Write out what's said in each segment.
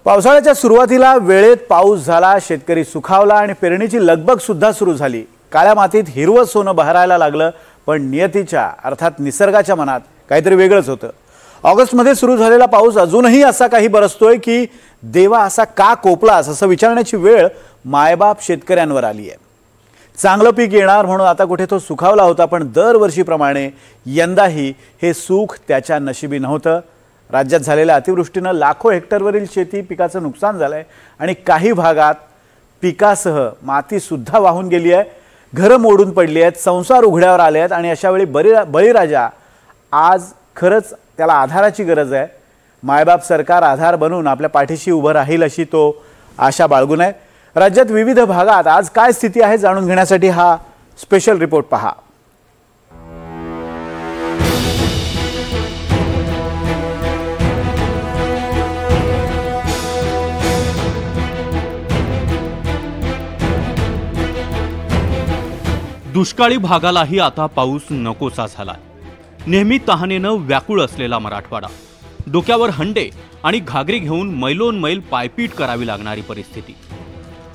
पावसाळ्याच्या सुरुवातीला वेळेत पाऊस झाला, शेतकरी सुखावला आणि पेरणीची लगबग सुद्धा सुरू झाली। काळ्या मातीत हिरवं सोनं बहरायला लागलं, पण नियतीच्या अर्थात निसर्गाच्या मनात काहीतरी वेगळंच होतं। ऑगस्टमध्ये सुरू झालेला पाऊस अजूनही असा काही बरसतोय की देवा असा का कोपलास असं विचारण्याची वेळ मायबाप शेतकऱ्यांवर आली आहे। चांगलं पीक येणार म्हणून आता कुठे तो सुखावला होता, पण दरवर्षीप्रमाणे यंदाही हे सुख त्याच्या नशिबी नव्हतं। राज्यात झालेल्या अतिवृष्टीने लाखो हेक्टरवरील शेती पिकाचं नुकसान झालंय आणि काही भागात पिकासह माती सुद्धा वाहून गेली आहे, घरं मोडून पडली आहेत, संसार उघड्यावर आले आहेत आणि अशा वेळी बळीराजा आज खरंच त्याला आधाराची गरज आहे। मायबाप सरकार आधार बनून आपल्या पाठीशी उभं राहील अशी तो आशा बाळगून आहे। राज्यात विविध भागात आज काय स्थिती आहे जाणून घेण्यासाठी हा स्पेशल रिपोर्ट पहा। दुष्काळी भागालाही आता पाऊस नकोसा झालाय। नेहमी तहानेनं व्याकुळ असलेला मराठवाडा, डोक्यावर हंडे आणि घागरी घेऊन मैलोन मैल पायपीट करावी लागणारी परिस्थिती।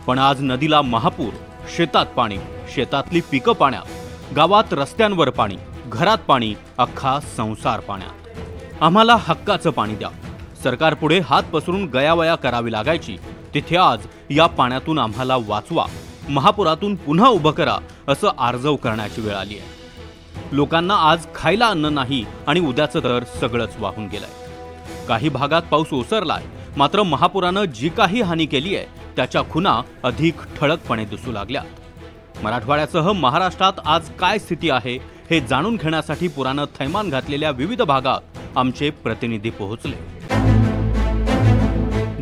पण आज नदीला महापूर, शेतात पाणी, शेतातली पिकं पाण्यात, गावात रस्त्यांवर पाणी, घरात पाणी, अख्खा संसार पाण्यात। आम्हाला हक्काचं पाणी द्या, सरकारपुढे हात पसरून गयावया करावी लागायची, तिथे आज या पाण्यातून आम्हाला वाचवा, महापुरातून पुन्हा उभं करा असं आर्जव करण्याची वेळ आली आहे। लोकांना आज खायला अन्न नाही आणि उद्याचं तर सगळंच वाहून गेलंय। काही भागात पाऊस ओसरलाय, मात्र महापुरानं जी काही हानी केली आहे त्याच्या खुणा अधिक ठळकपणे दिसू लागल्यात। मराठवाड्यासह महाराष्ट्रात आज काय स्थिती आहे हे जाणून घेण्यासाठी पुरानं थैमान घातलेल्या विविध भागात आमचे प्रतिनिधी पोहोचले।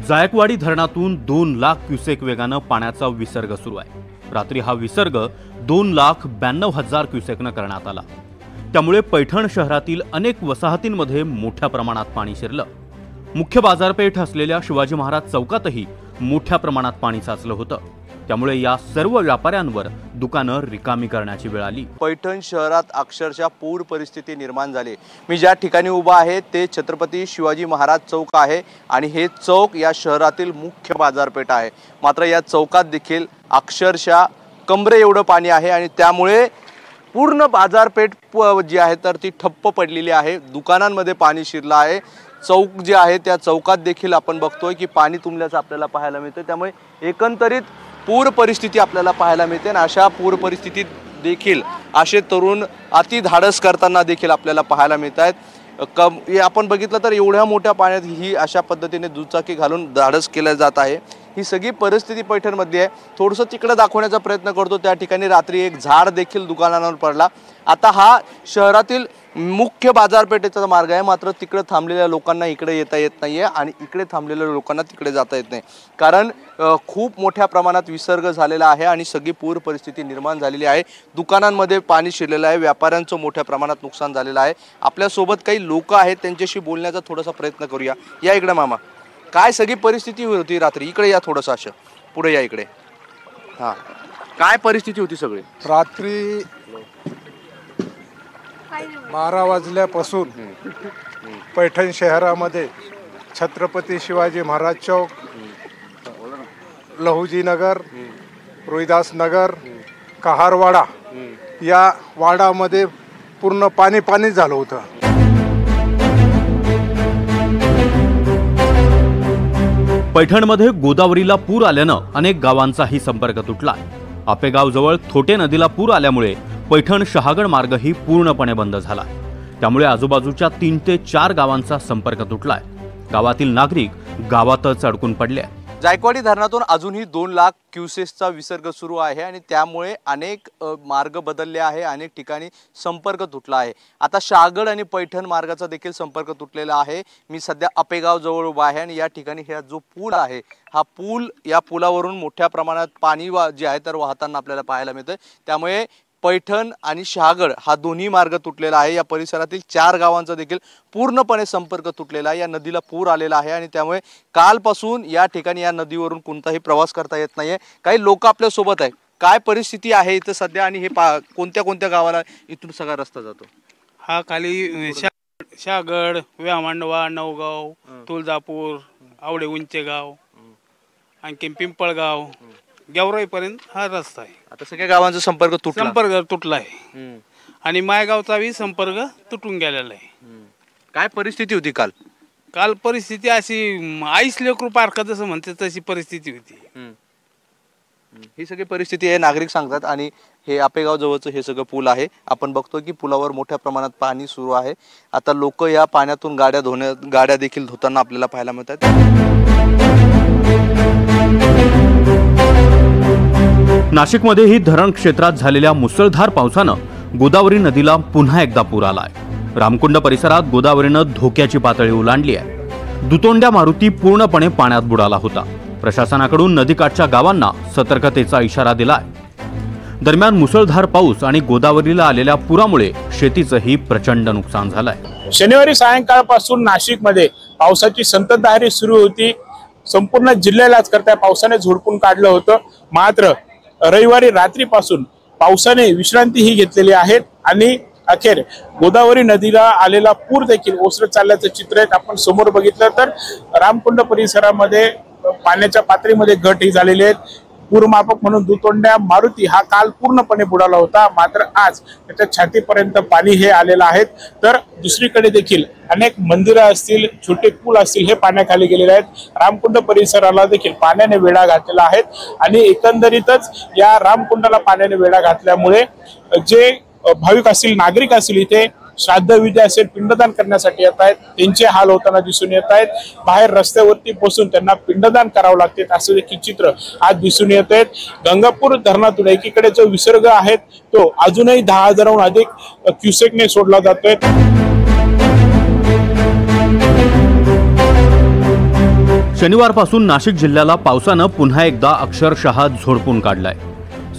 जायकवाडी धरणातून 2 लाख क्युसेक वेगानं पाण्याचा विसर्ग सुरू आहे। रात्री हा विसर्ग 2,92,000 क्युसेकनं करण्यात आला। त्यामुळे पैठण शहरातील अनेक वसाहतींमध्ये मोठ्या प्रमाणात पाणी शिरलं। मुख्य बाजारपेठ असलेल्या शिवाजी महाराज चौकातही मोठ्या प्रमाणात पाणी साचलं होतं। त्यामुळे या सर्व व्यापाऱ्यांवर दुकानं रिकामी करण्याची वेळ आली। पैठण शहरात अक्षरशः पूर परिस्थिती निर्माण झाली। मी ज्या ठिकाणी उभा आहे ते छत्रपती शिवाजी महाराज चौक आहे आणि हे चौक या शहरातील मुख्य बाजारपेठ आहे। मात्र या चौकात देखील अक्षरशः कमरे एवढं पाणी आहे आणि त्यामुळे पूर्ण बाजारपेठ जी आहे तर ती ठप्प पडलेली आहे। दुकानांमध्ये पाणी शिरलं आहे। चौक जे आहे त्या चौकात देखील आपण बघतोय की पाणी तुंबल्याचं आपल्याला पाहायला मिळतं। त्यामुळे एकंदरीत पूर परिस्थिती आपल्याला पाहायला मिळते आणि अशा पूर परिस्थितीत देखील असे तरुण अति धाडस करताना देखील आपल्याला पाहायला मिळत आहेत। आपण बघितलं तर एवढ्या मोठ्या पाण्यात ही अशा पद्धतीने दुचाकी घालून धाडस केलं जात आहे। ही सगळी परिस्थिती पैठणमध्ये आहे। थोडंसं तिकडे दाखवण्याचा प्रयत्न करतो। त्या ठिकाणी रात्री एक झाड देखील दुकानांवर पडला। आता हा शहरातील मुख्य बाजारपेठेचा मार्ग आहे, मात्र तिकडे थांबलेल्या लोकांना इकडे येता येत नाहीये आणि इकडे थांबलेल्या लोकांना तिकडे जाता येत नाही, कारण खूप मोठ्या प्रमाणात विसर्ग झालेला आहे आणि सगळी पूर परिस्थिती निर्माण झालेली आहे। दुकानांमध्ये पाणी शिरलेलं आहे, व्यापाऱ्यांचं मोठ्या प्रमाणात नुकसान झालेलं आहे। आपल्यासोबत काही लोक आहेत, त्यांच्याशी बोलण्याचा थोडासा प्रयत्न करूया। या इकडे मामा, काय सगळी परिस्थिती होती रात्री? इकडे या थोडंसं, असं पुढे या इकडे। हां, काय परिस्थिती होती सगळी रात्री? 12 वाजल्यापासून पैठण शहरामध्ये छत्रपती शिवाजी महाराज चौक, लहुजी नगर, रोहिदास नगर, कहारवाडा या वाडामध्ये पूर्ण पाणी झालं होतं। पैठणमध्ये गोदावरीला पूर आल्यानं अनेक गावांचाही संपर्क तुटला। आपेगाव जवळ थोटे नदीला पूर आल्यामुळे पैठण शहागड मार्गही पूर्णपणे बंद झाला। त्यामुळे आजूबाजूच्या 3 ते 4 गावांचा संपर्क तुटलाय। गावातील नागरिक गावातच अडकून पडले। जायकवाडी धरणातून अजूनही 2 लाख क्युसेसचा विसर्ग सुरू आहे आणि त्यामुळे अनेक मार्ग बदलले आहे, अनेक ठिकाणी संपर्क तुटला आहे। आता शहागड आणि पैठण मार्गाचा देखील संपर्क तुटलेला आहे। मी सध्या आपेगाव जवळ उभा आहे आणि या ठिकाणी हा जो पूल आहे, हा पूल, या पुलावरून मोठ्या प्रमाणात पाणी जे आहे तर वाहताना आपल्याला पाहायला मिळतं। त्यामुळे पैठण आणि शहागड हा दोन्ही मार्ग तुटलेला आहे। या परिसरातील 4 गावांचा देखील पूर्णपणे संपर्क तुटलेला आहे। या नदीला पूर आलेला आहे आणि त्यामुळे कालपासून या ठिकाणी या नदीवरून कोणताही प्रवास करता येत नाहीये। काही लोक आपल्या सोबत आहेत, काय परिस्थिती आहे इथं सध्या आणि हे कोणत्या कोणत्या गावाला इथून सगळा रस्ता जातो? हा खाली शागड, व्यामांडवा, नवगाव, तुळजापूर, आवडे उंचेगाव, आणखी पिंपळगाव, गेवराईपर्यंत हा रस्ता आहे. आता सगळ्या गावांचा संपर्क तुटला आहे आणि मायगावचाही संपर्क तुटून गेलेला आहे. काय परिस्थिती होती काल परिस्थिती अशी 80 लेकरू पारखा जसं म्हणते तशी परिस्थिती होती. ही सगळी परिस्थिती आहे नागरिक सांगतात. आणि हे आपेगाव जवळचं हे सगळं पूल आहे. आपण बघतो की पुलावर मोठ्या प्रमाणात पाणी सुरू आहे. आता लोक या पाण्यातून गाड्या देखील धुताना आपल्याला पाहायला मिळतात. नाशिकमध्येही धरण क्षेत्रात झालेल्या मुसळधार पावसानं गोदावरी नदीला पुन्हा एकदा पूर आलाय. रामकुंड परिसरात गोदावरीनं धोक्याची पातळी ओलांडली आहे. दुतोंड्या मारुती पूर्णपणे पाण्यात बुडाला होता. प्रशासनाकडून नदीकाठच्या गावांना सतर्कतेचा इशारा दिलाय. दरम्यान मुसळधार पाऊस आणि गोदावरीला आलेल्या पुरामुळे शेतीचंही प्रचंड नुकसान झालंय. शनिवारी सायंकाळपासून नाशिकमध्ये पावसाची संततधारी सुरू होती. संपूर्ण जिल्ह्यालाच करता पावसाने झोडपून काढलं होतं. मात्र रविवारी रात्रीपासून पावसाने विश्रांतीही घेतलेली आहे आणि अखेर गोदावरी नदीला आलेला पूर देखील ओसरत चालल्याचं चित्र आहे. आपण समोर बघितलं तर रामकुंड परिसरामध्ये पाण्याच्या पातळीमध्ये घट ही झालेली आहे. पूरमापक म्हणून दुतोंड्या मारुती हा काल पूर्णपणे बुडाला होता. मात्र आज त्याच्या छातीपर्यंत पाणी हे आलेलं आहे. तर दुसरीकडे देखील अनेक मंदिरं असतील, छोटे पूल असतील, हे पाण्याखाली गेलेले आहेत. रामकुंड परिसराला देखील पाण्याने वेढा घातलेला आहे आणि एकंदरीतच या रामकुंडाला पाण्याने वेढा घातल्यामुळे जे भाविक असतील, नागरिक असतील, इथे श्राद्ध विधी असेल, पिंडदान करण्यासाठी येत आहेत. त्यांचे हाल होताना दिसून येत आहेत. बाहेर रस्त्यावरती बसून त्यांना पिंडदान करावं लागते असं देखील चित्र आज दिसून येत आहेत. गंगापूर धरणातून एकीकडे जो विसर्ग आहे तो अजूनही 10,000हून अधिक क्युसेकने सोडला जातोय. शनिवारपासून नाशिक जिल्ह्याला पावसानं पुन्हा एकदा अक्षरशः झोडपून काढलाय.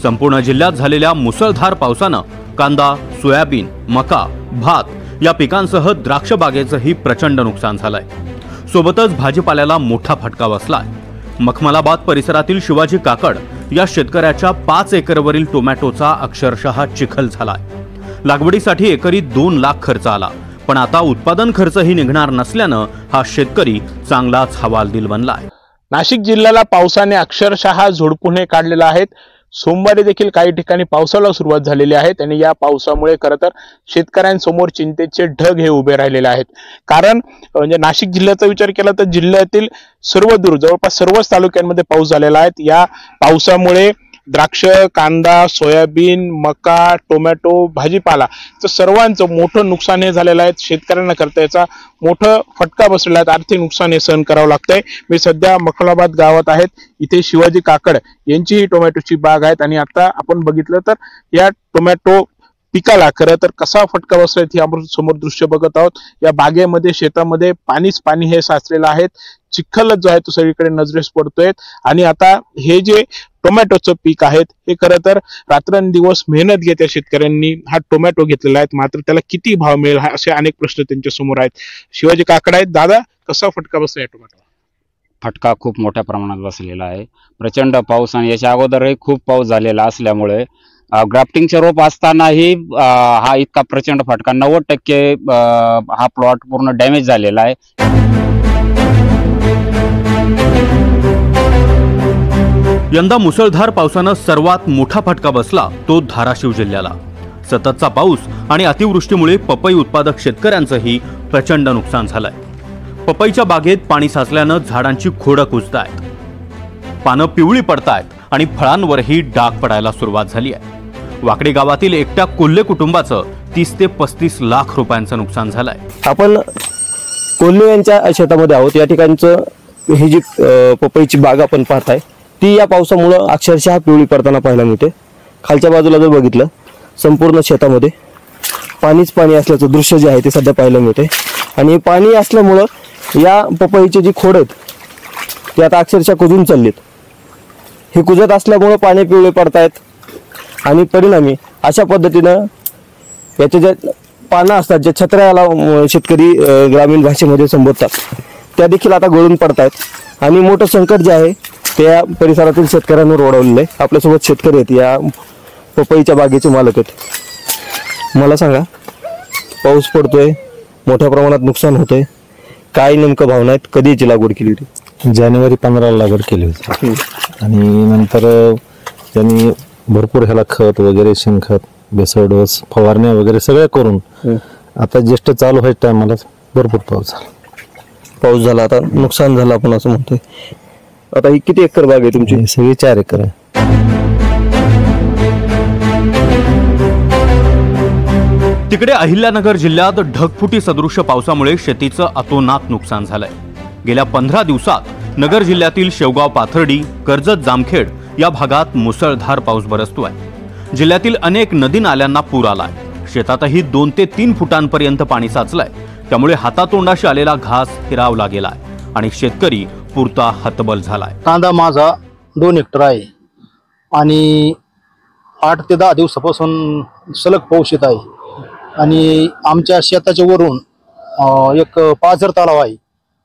संपूर्ण जिल्ह्यात झालेल्या मुसळधार पावसानं कांदा, सोयाबीन, मका, भात या पिकांसह द्राक्ष बागेचंही प्रचंड नुकसान झालंय. सोबतच भाजीपाल्याला मोठा फटका बसलाय. मखमलाबाद परिसरातील शिवाजी काकड या शेतकऱ्याच्या 5 एकरवरील टोमॅटोचा अक्षरशः चिखल झालाय. लागवडीसाठी एकरी 2 लाख खर्च आला. पण आता उत्पादन खर्चही निघणार नसल्यानं हा शेतकरी चांगलाच हवालदिल बनलाय. नाशिक जिल्ह्याला पावसाने अक्षरशः झोडपून काढलेला आहे. सोमवारी देखील काही ठिकाणी पावसाला सुरुवात झालेली आहे आणि या पावसामुळे खरं तर शेतकऱ्यांसमोर चिंतेचे ढग हे उभे राहिलेले आहेत. कारण म्हणजे नाशिक जिल्ह्याचा विचार केला तर जिल्ह्यातील सर्वदूर जवळपास सर्वच तालुक्यांमध्ये पाऊस झालेला आहे. या पावसामुळे द्राक्ष, कांदा, सोयाबीन, मका, टोमॅटो, भाजीपाला सर्वांचं मोठं नुकसान हे झालेलं आहे. शेतकऱ्यांना करता याचा मोठं फटका बसलेला आहे. आर्थिक नुकसान हे सहन करावं लागतंय. मी सध्या मखमलाबाद गावात आहेत. इथे शिवाजी काकड यांची ही टोमॅटोची बाग आहेत आणि आता आपण बघितलं तर या टोमॅटो पिकाला खरं तर कसा फटका बसलाय हे आपण समोर दृश्य बघत आहोत. या बागेमध्ये शेतामध्ये पाणीच पाणी हे साचलेलं आहे. चिखल जो आहे तो सगळीकडे नजरेस पडतोय आणि आता हे जे टोमॅटोचं पीक आहे हे खरं तर रात्रंदिवस मेहनत घेत शेतकऱ्यांनी हा टोमॅटो घेतलेला आहे. मात्र त्याला किती भाव मिळेल असे अनेक प्रश्न त्यांच्या समोर आहेत. शिवाजी काकड आहेत. दादा, कसा फटका बसलाय टोमॅटो? फटका खूप मोठ्या प्रमाणात बसलेला आहे. प्रचंड पाऊस आणि याच्या अगोदरही खूप पाऊस झालेला असल्यामुळे ग्राफ्टिंगचे रोप असतानाही हा इतका प्रचंड फटका 90% हा प्लॉट पूर्ण डॅमेज झालेला आहे. यंदा मुसळधार पावसानं सर्वात मोठा फटका बसला तो धाराशिव जिल्ह्याला. सततचा पाऊस आणि अतिवृष्टीमुळे पपई उत्पादक शेतकऱ्यांचंही प्रचंड नुकसान झालंय. पपईच्या बागेत पाणी साचल्यानं झाडांची खोडं कुजतायत, पानं पिवळी पडतायत आणि फळांवरही डाग पडायला सुरुवात झाली आहे. वाकडी गावातील एकट्या कोल्हे कुटुंबाचं 30 ते 35 लाख रुपयांचं नुकसान झालंय. आपण कोल्हे यांच्या शेतामध्ये आहोत. या ठिकाणचं ही जी पपईची बाग आपण पाहताय ती या पावसामुळे अक्षरशः पिवळी पडताना पाहायला मिळते. खालच्या बाजूला जर बघितलं संपूर्ण शेतामध्ये पाणीच पाणी असल्याचं दृश्य जे आहे ते सध्या पाहायला मिळते. आणि पाणी असल्यामुळं या पपईची जी खोड आहेत ती आता अक्षरशः कुजून चाललीत. हे कुजत असल्यामुळं पाणी पिवळे पडतायत आणि परिणामी अशा पद्धतीनं याच्या ज्या पानं असतात, ज्या छत्र्याला शेतकरी ग्रामीण भाषेमध्ये संबोधतात, त्या देखील आता गळून पडतायत आणि मोठं संकट जे आहे ते या परिसरातील शेतकऱ्यांवर ओढवलेलं आहे. आपल्यासोबत शेतकरी आहेत, या पपईच्या बागेचे मालक आहेत. मला सांगा, पाऊस पडतोय, मोठ्या प्रमाणात नुकसान होतंय. काय नेमकं भावना आहेत? कधी याची लागवड केली होती? जानेवारी 15 लागवड केली होती आणि नंतर त्यांनी भरपूर ह्याला खत वगैरे, शेणखत, बेसळ डोस, फवारण्या वगैरे सगळ्या करून आता ज्येष्ठ चालू व्हायच्या टायमाला भरपूर पाऊस झाला. आता नुकसान झालं आपण असं म्हणतोय. आता ही किती एकर बाग आहे तुमची? सगळी 4 एकर आहे. तिकडे अहिल्यानगर जिल्ह्यात ढगफुटी सदृश्य पावसामुळे शेतीचं अतोनात नुकसान झालंय. गेल्या 15 दिवसात नगर जिल्ह्यातील शेवगाव पाथर्डी, कर्जत, जामखेड या भागात मुसळधार पाऊस बरसतोय. जिल्ह्यातील अनेक नदी नाल्यांना पूर आलाय. शेतातही 2 ते 3 फुटांपर्यंत पाणी साचलंय. त्यामुळे हातातोंडाशी आलेला घास हिरावला गेलाय आणि शेतकरी पुरता हतबल झालाय. कांदा माझा 2 हेक्टर आहे आणि 8 ते 10 दिवसापासून सलग पाऊस येत आहे आणि आमच्या शेताच्या वरून एक पाझर तलाव आहे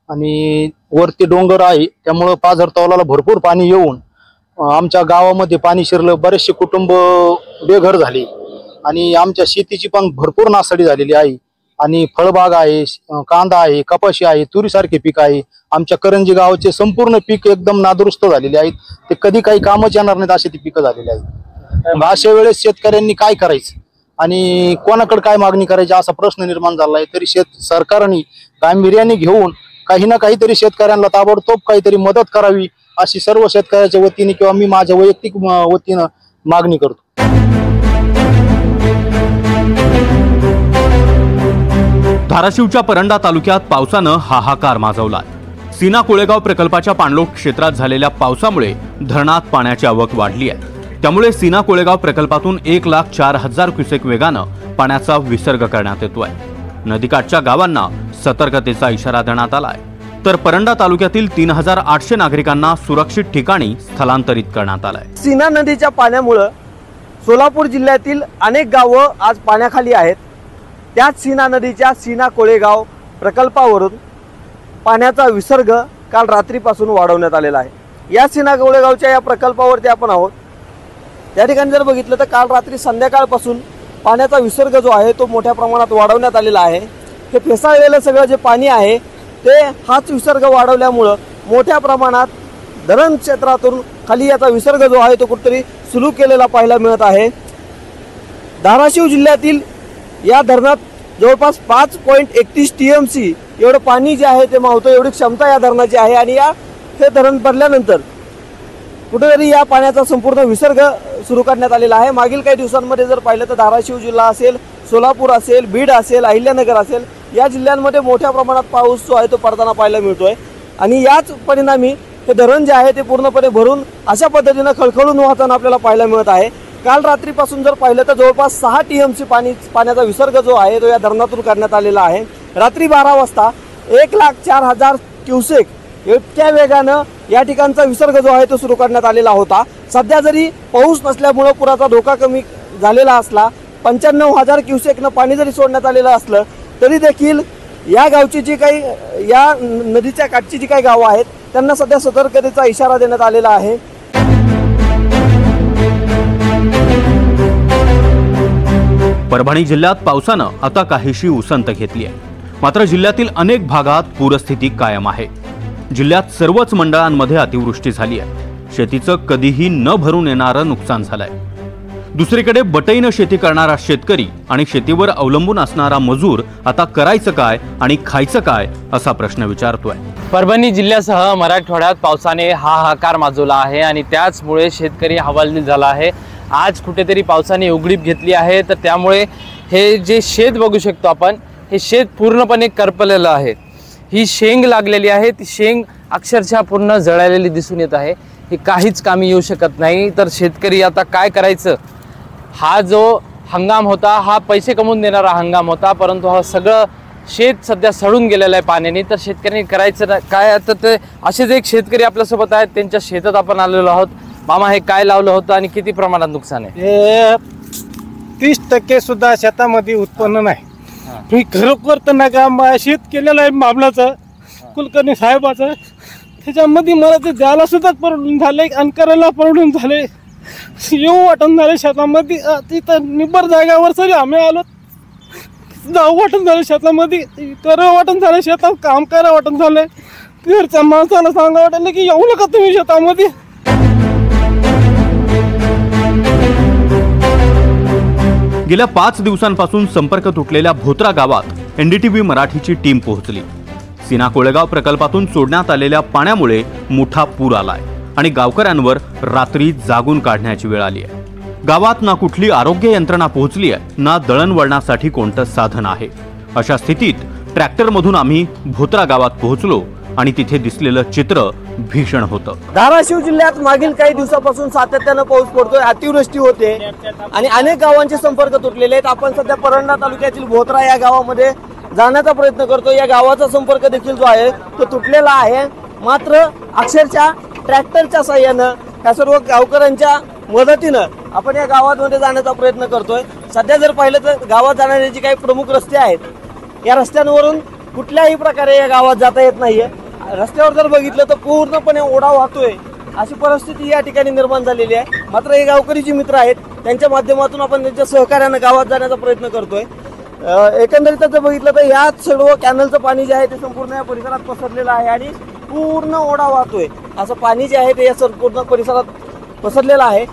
आणि वरती डोंगर आहे. त्यामुळं पाझर तलावाला भरपूर पाणी येऊन आमच्या गावामध्ये पाणी शिरलं. बरेचसे कुटुंब बेघर झाले आणि आमच्या शेतीची पण भरपूर नासाडी झालेली आहे आणि फळबाग आहे, कांदा आहे, कपाशी आहे, तुरीसारखे पीक आहे. आमच्या करंजी गावाचे संपूर्ण पीक एकदम नादुरुस्त झालेले आहेत. ते कधी काही कामच येणार नाहीत अशी ती पिकं झालेली आहेत. अशा वेळेस शेतकऱ्यांनी काय करायचं आणि कोणाकडे काय मागणी करायची असा प्रश्न निर्माण झाला आहे. तरी सरकारने गांभीर्याने घेऊन काही ना काहीतरी शेतकऱ्यांना ताबडतोब काहीतरी मदत करावी अशी सर्व शेतकऱ्याच्या वतीने किंवा मी माझ्या वैयक्तिक वतीनं मागणी करतो. धाराशिवच्या परंडा तालुक्यात पावसानं हाहाकार माजवलाय. सीना कोळेगाव प्रकल्पाच्या पाणलोट क्षेत्रात झालेल्या पावसामुळे धरणात पाण्याची आवक वाढली आहे. त्यामुळे सीना कोळेगाव प्रकल्पातून 1,04,000 क्युसेक वेगानं पाण्याचा विसर्ग करण्यात येतोय. नदीकाठच्या गावांना सतर्कतेचा इशारा देण्यात आलाय. तर परंडा तालुक्यातील 3,800 नागरिकांना सुरक्षित ठिकाणी स्थलांतरित करण्यात आलंय. सीना नदीच्या पाण्यामुळे सोलापूर जिल्ह्यातील अनेक गावं आज पाण्याखाली आहेत. त्याच सीना नदीच्या सीना कोळेगाव प्रकल्पावरून पाण्याचा विसर्ग काल रात्रीपासून वाढवण्यात आलेला आहे. या सीना कोळेगावच्या या प्रकल्पावरती आपण आहोत. त्या ठिकाणी जर बघितलं तर काल रात्री संध्याकाळपासून पाण्याचा विसर्ग जो आहे तो मोठ्या प्रमाणात वाढवण्यात आलेला आहे. हे फेसाळलेलं सगळं जे पाणी आहे ते हाच विसर्ग वाढवल्यामुळं मोठ्या प्रमाणात धरण क्षेत्रातून खाली याचा विसर्ग जो आहे तो कुठेतरी सुरू केलेला पाहायला मिळत आहे. धाराशिव जिल्ह्यातील या धरणात जवळपास 5.31 TMC एवढं पाणी जे आहे ते मावतं, एवढी क्षमता या धरणाची आहे आणि हे धरण भरल्यानंतर कुठेतरी या पाण्याचा संपूर्ण विसर्ग सुरू करण्यात आलेला आहे. मागील काही दिवसांमध्ये जर पाहिलं तर धाराशिव जिल्हा असेल, सोलापूर असेल, बीड असेल, अहिल्यानगर असेल या जिल्ह्यांमध्ये मोठ्या प्रमाणात पाऊस जो आहे तो पडताना पाहायला मिळतोय आणि याच परिणामी हे धरण जे आहे ते पूर्णपणे भरून अशा पद्धतीनं खळखळून वाहताना आपल्याला पाहायला मिळत आहे. काल रात्रीपासून जर पाहिलं तर जवळपास 6 TMC पाण्याचा विसर्ग जो आहे तो या धरणातून करण्यात आलेला आहे. रात्री 12 वाजता 1,04,000 क्युसेक इतक्या वेगानं या ठिकाणचा विसर्ग जो आहे तो सुरू करण्यात आलेला होता. सध्या जरी पाऊस नसल्यामुळे पुराचा धोका कमी झालेला असला, 95,000 क्युसेकनं पाणी जरी सोडण्यात आलेलं असलं तरी देखील या गावची जी काही या नदीच्या काठची जी काही गावं आहेत त्यांना सध्या सतर्कतेचा इशारा देण्यात आलेला आहे. परभणी जिल्ह्यात पावसानं आता काहीशी उसंत घेतली आहे. मात्र जिल्ह्यातील अनेक भागात पूरस्थिती कायम आहे. जिल्ह्यात सर्वच मंडळांमध्ये अतिवृष्टी झाली आहे. शेतीचं कधीही न भरून येणारं नुकसान झालंय. दुसरीकडे बटईनं शेती करणारा शेतकरी आणि शेतीवर अवलंबून असणारा मजूर आता करायचं काय आणि खायचं काय असा प्रश्न विचारतोय. परभणी जिल्ह्यासह मराठवाड्यात पावसाने हाहाकार माजवला आहे आणि त्याचमुळे शेतकरी हवालदिल झाला आहे. आज कुठेतरी पावसाने उघडीप घेतली आहे तर त्यामुळे हे जे शेत बघू शकतो आपण, हे शेत पूर्णपणे करपलेलं आहे. ही शेंग लागलेली आहे, ती शेंग अक्षरशः पूर्ण जळालेली दिसून येत आहे. ही काहीच कामी येऊ शकत नाही. तर शेतकरी आता काय करायचं? हा जो हंगाम होता हा पैसे कमवून देणारा हंगाम होता, परंतु हा सगळं शेत सध्या सडून गेलेलं आहे पाण्याने. तर शेतकऱ्यांनी करायचं काय? आता ते असेच एक शेतकरी आपल्यासोबत आहेत, त्यांच्या शेतात आपण आलेलो आहोत. मामा, हे काय लावलं होतं आणि किती प्रमाणात नुकसान आहे? हे 30% सुद्धा शेतामध्ये उत्पन्न नाही. मी खरोखर तर नका शेत केलेलं आहे मामलाचं, कुलकर्णी साहेबाचं. त्याच्यामध्ये मला ते द्यायला सुद्धा परवडून झाले आणि करायला परवडून झाले. येऊ वाटून झाले शेतामध्ये. तिथं निब्बर जागावर सरी आम्ही आलो. जाऊ वाटून झालं शेतामध्ये, करावं वाटून झालं, शेतात काम करावं वाटून झालंय. घरच्या माणसाला सांगा वाटलं की येऊ नका तुम्ही शेतामध्ये. गेल्या 5 दिवसांपासून संपर्क तुटलेल्या भोत्रा गावात एनडीटीव्ही मराठीची टीम पोहोचली. सीना कोळेगाव प्रकल्पातून सोडण्यात आलेल्या पाण्यामुळे मोठा पूर आलाय आणि गावकऱ्यांवर रात्री जागून काढण्याची वेळ आली आहे. गावात ना कुठली आरोग्य यंत्रणा पोहोचली आहे, ना दळणवळणासाठी कोणतं साधन आहे. अशा स्थितीत ट्रॅक्टरमधून आम्ही भोत्रा गावात पोहोचलो आणि तिथे दिसलेलं चित्र भीषण होतं. धाराशिव जिल्ह्यात मागील काही दिवसापासून सातत्यानं पाऊस पडतोय, अतिवृष्टी होते आणि अनेक गावांचे संपर्क तुटलेले आहेत. आपण सध्या परंडा तालुक्यातील भोत्रा या गावामध्ये जाण्याचा प्रयत्न करतो. या गावाचा संपर्क देखील जो आहे तो तुटलेला आहे. मात्र अक्षरशः ट्रॅक्टरच्या साह्यानं या सर्व गावकऱ्यांच्या मदतीनं आपण या गावामध्ये जाण्याचा प्रयत्न करतोय. सध्या जर पाहिलं तर गावात जाणारे जे काही प्रमुख रस्ते आहेत, या रस्त्यांवरून कुठल्याही प्रकारे या गावात जाता येत नाहीये. रस्त्यावर जर बघितलं तर पूर्णपणे ओढा वाहतोय, अशी परिस्थिती या ठिकाणी निर्माण झालेली आहे. मात्र हे गावकरी जे मित्र आहेत त्यांच्या माध्यमातून आपण त्यांच्या सहकार्यानं गावात जाण्याचा प्रयत्न करतोय. एकंदरीत जर बघितलं तर या सर्व कॅनलचं पाणी जे आहे ते संपूर्ण या परिसरात पसरलेलं आहे आणि पूर्ण ओढा वाहतोय. असं पाणी जे आहे ते या संपूर्ण परिसरात पसरलेलं आहे.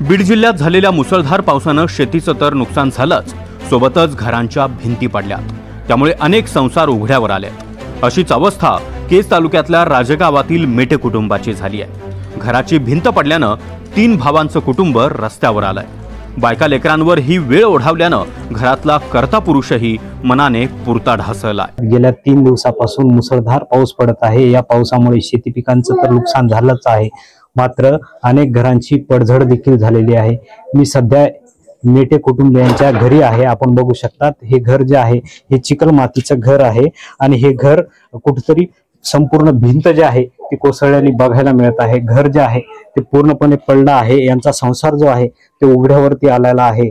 बीड जिल्ह्यात झालेल्या मुसळधार पावसानं शेतीचं तर नुकसान झालंच, सोबतच घरांच्या भिंती पडल्यात. त्यामुळे अनेक संसार उघड्यावर आलेत. अशीच अवस्था केज तालुक्यातल्या राजगावातील मेटे कुटुंबाची झाली आहे. घराची भिंत पडल्यानं 3 भावांचं कुटुंब रस्त्यावर आलंय. बायका लेकरांवर ही वेळ ओढावल्यानं घरातला कर्ता पुरुषही मनाने पुरता ढासळलाय. गेल्या 3 दिवसापासून मुसळधार पाऊस पडत आहे. या पावसामुळे शेती पिकांचं तर नुकसान झालंच आहे, मात्र अनेक घरांची पडझड देखील झालेली आहे. मी सध्या मेटे कुटुंबियांच्या घरी आहे. आपण बघू शकतात हे घर जे आहे हे चिखल मातीचं घर आहे आणि हे घर कुठेतरी संपूर्ण भिंत जे आहे ती कोसळल्याने बघायला मिळत आहे. घर जे आहे ते पूर्णपणे पडलं आहे. यांचा संसार जो आहे ते उघड्यावरती आलेला आहे.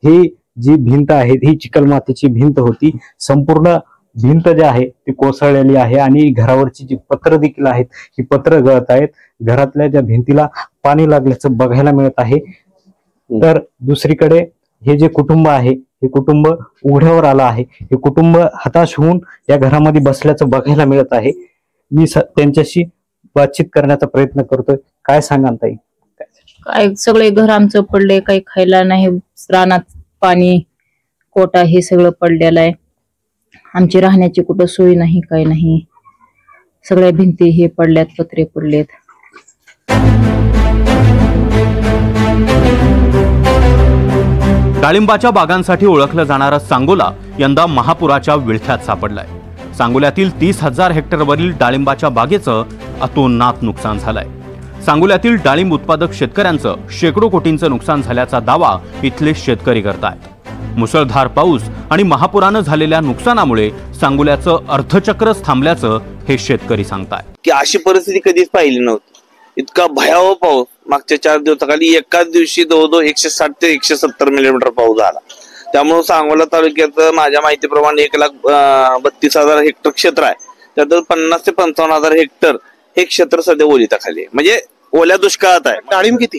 ही जी भिंत आहे ही चिखल मातीची भिंत होती. संपूर्ण भिंत जी आहे ती कोसळलेली आहे आणि घरावरची जी पत्र देखील आहेत ही पत्र गळत आहेत. घरातल्या ज्या भिंतीला पाणी लागल्याचं बघायला मिळत आहे. तर दुसरीकडे हे जे कुटुंब आहे हे कुटुंब उघड्यावर आलं आहे. हे कुटुंब हताश होऊन या घरामध्ये बसल्याचं बघायला मिळत आहे. मी त्यांच्याशी बातचीत करण्याचा प्रयत्न करतोय. काय सांगाल ताई? काय सगळे घर आमचं पडले, काही खायला नाही, रानात पाणी कोटा हे सगळं पडलेलं आहे. आमची राहण्याची कुठं सोय नाही, काही नाही. सगळ्या भिंती हे पडल्यात, पत्रे पडलेत. डाळिंबाच्या बागांसाठी ओळखलं जाणारा सांगोला यंदा महापुराच्या विळख्यात सापडलाय. सांगोल्यातील 30,000 हेक्टरवरील डाळिंबाच्या बागेचं अतोनात नुकसान झालंय. सांगोल्यातील डाळिंब उत्पादक शेतकऱ्यांचं शेकडो कोटींचं नुकसान झाल्याचा दावा इथले शेतकरी करतायत. मुसळधार पाऊस आणि महापुरानं झालेल्या नुकसानामुळे सांगोल्याचं अर्धचक्रच थांबल्याचं हे शेतकरी सांगतायत. की अशी परिस्थिती कधीच पाहिली नव्हती. इतका भयावह पाऊस मागच्या 4 दिवसाखाली एकाच दिवशी जवळजवळ 160 ते 170 मिलीमीटर पाऊस झाला. त्यामुळे सांगोला तालुक्यात माझ्या माहितीप्रमाणे 1,32,000 हेक्टर क्षेत्र आहे. त्यात 50,000 ते 55,000 हेक्टर हे क्षेत्र सध्या ओलिताखाली आहे, म्हणजे ओल्या दुष्काळात आहे. डाळिंब किती?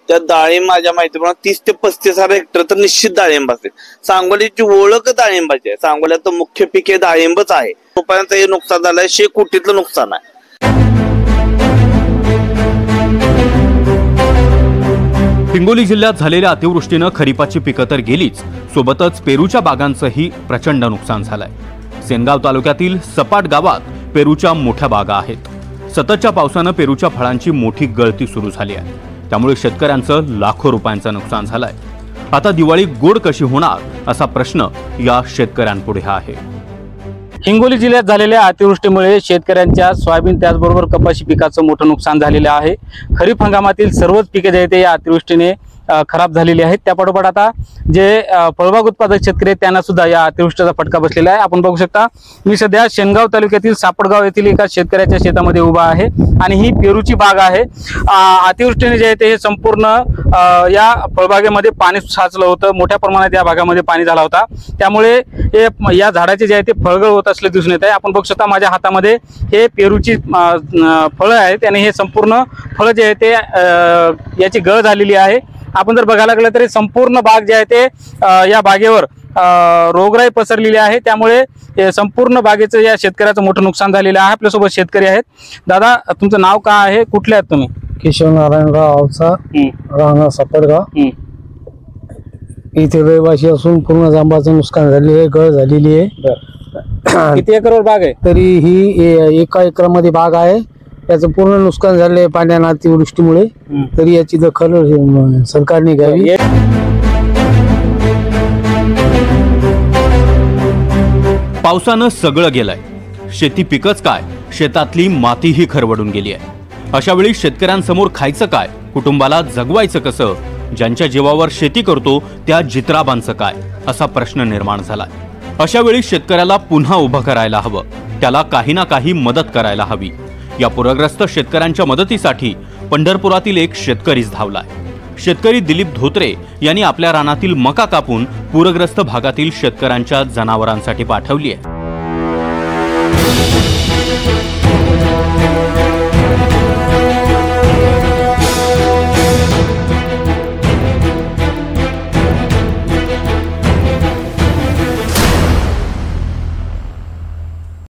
त्यात डाळिंब माझ्या माहितीप्रमाणे 30,000 ते 35,000 हेक्टर तर निश्चित डाळिंब असते. सांगोलीची ओळख डाळिंबाची आहे. सांगोल्याचं मुख्य पीक हे डाळिंबच आहे. रुपयांचं हे नुकसान झालंय, 100 कोटीतलं नुकसान आहे. हिंगोली जिल्ह्यात झालेल्या अतिवृष्टीनं खरीपाची पिकं तर गेलीच, सोबतच पेरूच्या बागांचंही प्रचंड नुकसान झालंय. सेनगाव तालुक्यातील सपाट गावात पेरूच्या मोठ्या बागा आहेत. सततच्या पावसानं पेरूच्या फळांची मोठी गळती सुरू झाली आहे. त्यामुळे शेतकऱ्यांचं लाखो रुपयांचं नुकसान झालंय. आता दिवाळी गोड कशी होणार असा प्रश्न या शेतकऱ्यांपुढे आहे. हिंगोली जिल्ह्यात झालेल्या अतिवृष्टीमुळे शेतकऱ्यांच्या सोयाबीन त्याचबरोबर कपाशी पिकाचं मोठं नुकसान झालेलं आहे. खरीप हंगामातील सर्वच पिके जे आहेत ते या अतिवृष्टीने खराब झालेली आहेत. त्यापाठोपाठ आता जे फळबाग उत्पादक शेतकरी आहेत त्यांना सुद्धा या अतिवृष्टीचा फटका बसलेला आहे. आपण बघू शकता मी सध्या शेनगाव तालुक्यातील सापडगाव येथील एका शेतकऱ्याच्या शेतामध्ये उभा आहे आणि ही पेरूची बाग आहे. अतिवृष्टीने जे आहे ते संपूर्ण या फळबागेमध्ये पाणी साचलं होतं. मोठ्या प्रमाणात या भागामध्ये पाणी झाला होता. त्यामुळे या झाडाचे जे आहे ते फळगळ होत असले दिसून येत आहे. आपण बघू शकता माझ्या हातामध्ये हे पेरूची फळं आहेत आणि हे संपूर्ण फळं जे आहे ते याची गळ झालेली आहे आपण जर बघायला गेलं तरी संपूर्ण बाग जे आहे ते या बागेवर रोगराई पसरलेली आहे, त्यामुळे संपूर्ण बागेचं या शेतकऱ्याचं मोठं नुकसान झालेलं आहे। आपल्यासोबत शेतकरी आहेत। दादा, तुमचं नाव काय आहे, कुठले आहेत तुम्ही? केशव नारायणराव आवचा, राहणार सापडगाव। इथे रहिवासी असून पूर्ण जांबाचं नुकसान झालेलं आहे, गळ झालेली आहे। किती एकरवर बाग आहे? तरी ही 1 एकरामध्ये बाग आहे, त्याचं पूर्ण नुकसान झाले आहे पाण्याने, अतिवृष्टीमुळे। तरी याची दखल सरकारने घ्यावी। पावसानं सगळं गेलंय, शेती पिकच काय, शेतातली मातीही खरवडून गेली आहे। अशा वेळी शेतकऱ्यांसमोर खायचं काय, कुटुंबाला जगवायचं कसं, ज्यांच्या जीवावर शेती करतो त्या जित्राबांचं काय, असा प्रश्न निर्माण झालाय। अशा वेळी शेतकऱ्याला पुन्हा उभं करायला हवं, त्याला काही ना काही मदत करायला हवी। या पूरग्रस्त शेतकऱ्यांच्या मदतीसाठी पंढरपुरातील एक शेतकरीच धावलाय। शेतकरी दिलीप धोत्रे यांनी आपल्या रानातील मका कापून पूरग्रस्त भागातील शेतकऱ्यांच्या जनावरांसाठी पाठवली आहे।